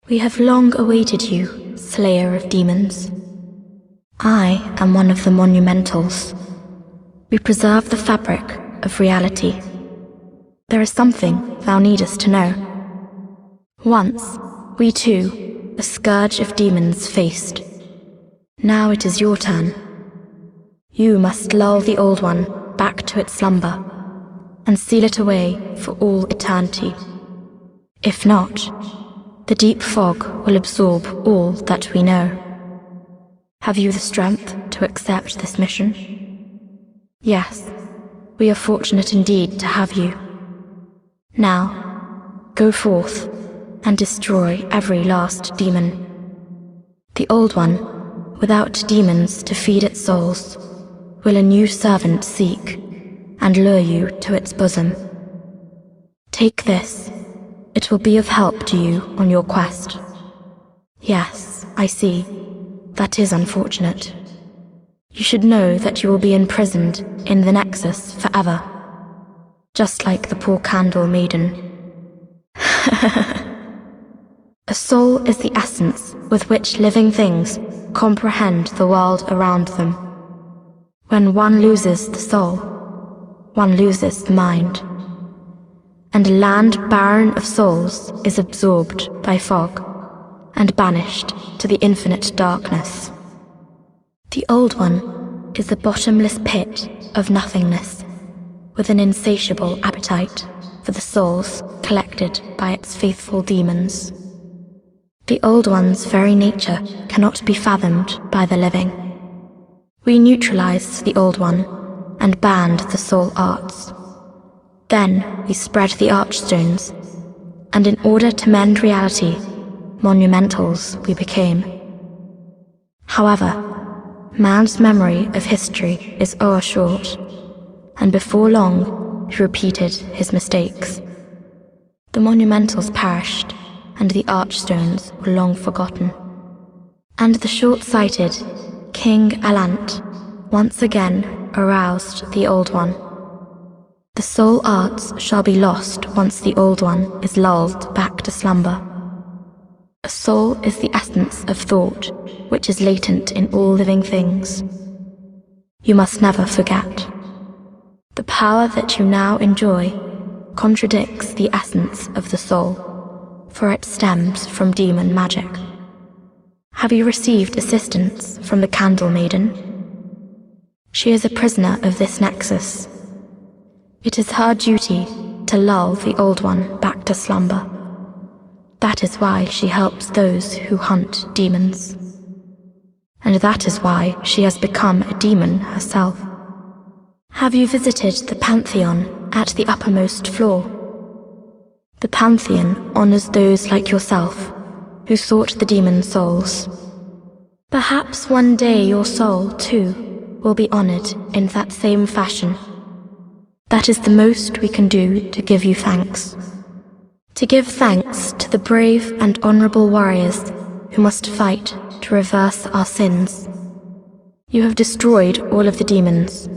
We have long awaited you, slayer of demons. I am one of the monumentals. We preserve the fabric of reality. There is something thou needest to know. Once, we too, a scourge of demons faced. Now it is your turn. You must lull the old one back to its slumber, and seal it away for all eternity. If not, the deep fog will absorb all that we know. Have you the strength to accept this mission? Yes, we are fortunate indeed to have you. Now, go forth and destroy every last demon. The old one, without demons to feed its souls, will a new servant seek and lure you to its bosom. Take this. It will be of help to you on your quest. Yes, I see. That is unfortunate. You should know that you will be imprisoned in the Nexus forever. Just like the poor candle maiden. A soul is the essence with which living things comprehend the world around them. When one loses the soul, one loses the mind. And a land barren of souls is absorbed by fog and banished to the infinite darkness. The old one is a bottomless pit of nothingness, with an insatiable appetite for the souls collected by its faithful demons. The old one's very nature cannot be fathomed by the living. We neutralized the old one and banned the soul arts. Then we spread the archstones, and in order to mend reality, monumentals we became. However, man's memory of history is o'ershort, and before long he repeated his mistakes. The monumentals perished, and the archstones were long forgotten. And the short-sighted King Alant once again aroused the old one. The soul arts shall be lost once the old one is lulled back to slumber. A soul is the essence of thought, which is latent in all living things. You must never forget. The power that you now enjoy contradicts the essence of the soul, for it stems from demon magic. Have you received assistance from the Candle Maiden? She is a prisoner of this nexus. It is her duty to lull the old one back to slumber. That is why she helps those who hunt demons. And that is why she has become a demon herself. Have you visited the Pantheon at the uppermost floor? The Pantheon honors those like yourself who sought the demon souls. Perhaps one day your soul, too, will be honored in that same fashion. That is the most we can do to give you thanks. To give thanks to the brave and honorable warriors who must fight to reverse our sins. You have destroyed all of the demons.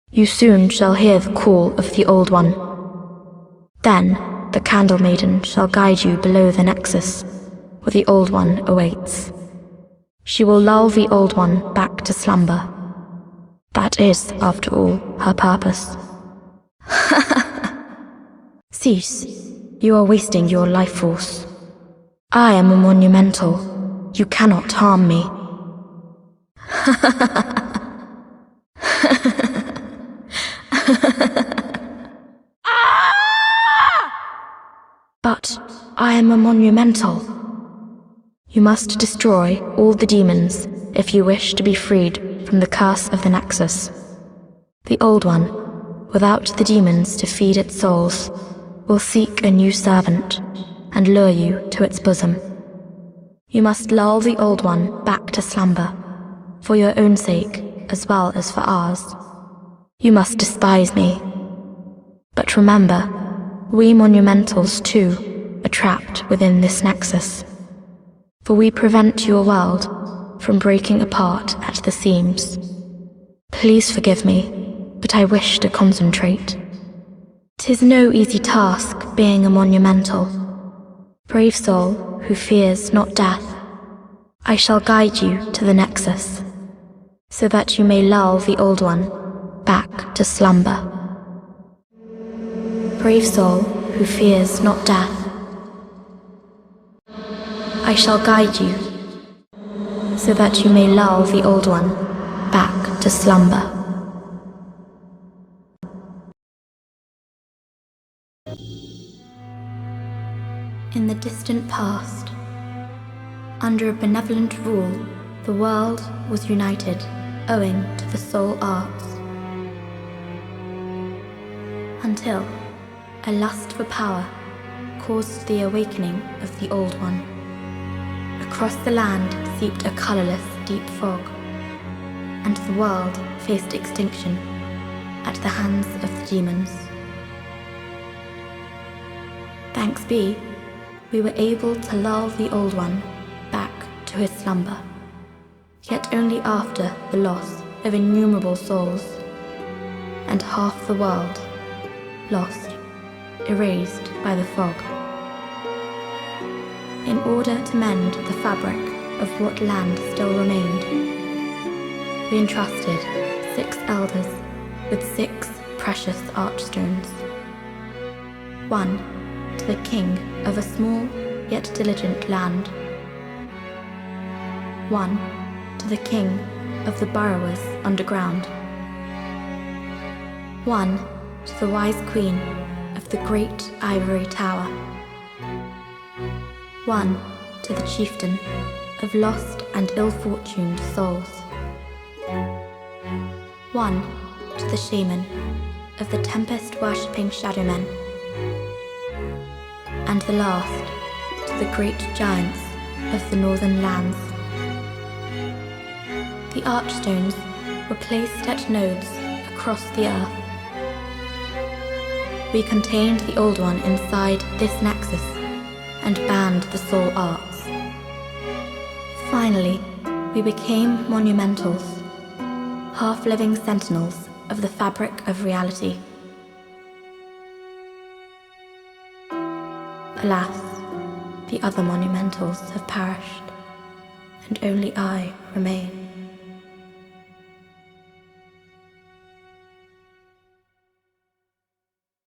You soon shall hear the call of the old one. Then the Candle Maiden shall guide you below the nexus, where the old one awaits. She will lull the old one back to slumber. That is, after all, her purpose. Cease. You are wasting your life force. I am a monumental. You cannot harm me. But I am a monumental. You must destroy all the demons if you wish to be freed from the curse of the Nexus. The old one, without the demons to feed its souls, will seek a new servant and lure you to its bosom. You must lull the old one back to slumber, for your own sake as well as for ours. You must despise me. But remember, we monumentals too are trapped within this nexus, for we prevent your world from breaking apart at the seams. Please forgive me, but I wish to concentrate. 'Tis no easy task being a monumental. Brave soul who fears not death, I shall guide you to the nexus, so that you may lull the old one back to slumber. Brave soul who fears not death, I shall guide you, so that you may lull the old one back to slumber. In the distant past, under a benevolent rule, the world was united owing to the soul arts. Until a lust for power caused the awakening of the old one. Across the land seeped a colourless deep fog, and the world faced extinction at the hands of the demons. Thanks be, we were able to lull the old one back to his slumber, yet only after the loss of innumerable souls, and half the world lost, erased by the fog. In order to mend the fabric of what land still remained, we entrusted 6 elders with 6 precious archstones. 1 to the king of a small yet diligent land. 1 to the king of the burrowers underground. 1 to the wise queen of the great ivory tower. 1 to the chieftain of lost and ill-fortuned souls. 1 to the shaman of the tempest-worshipping shadow men. And the last to the great giants of the northern lands. The archstones were placed at nodes across the earth. We contained the old one inside this nexus and banned the soul arts. Finally, we became monumentals, half-living sentinels of the fabric of reality. Alas, the other monumentals have perished, and only I remain.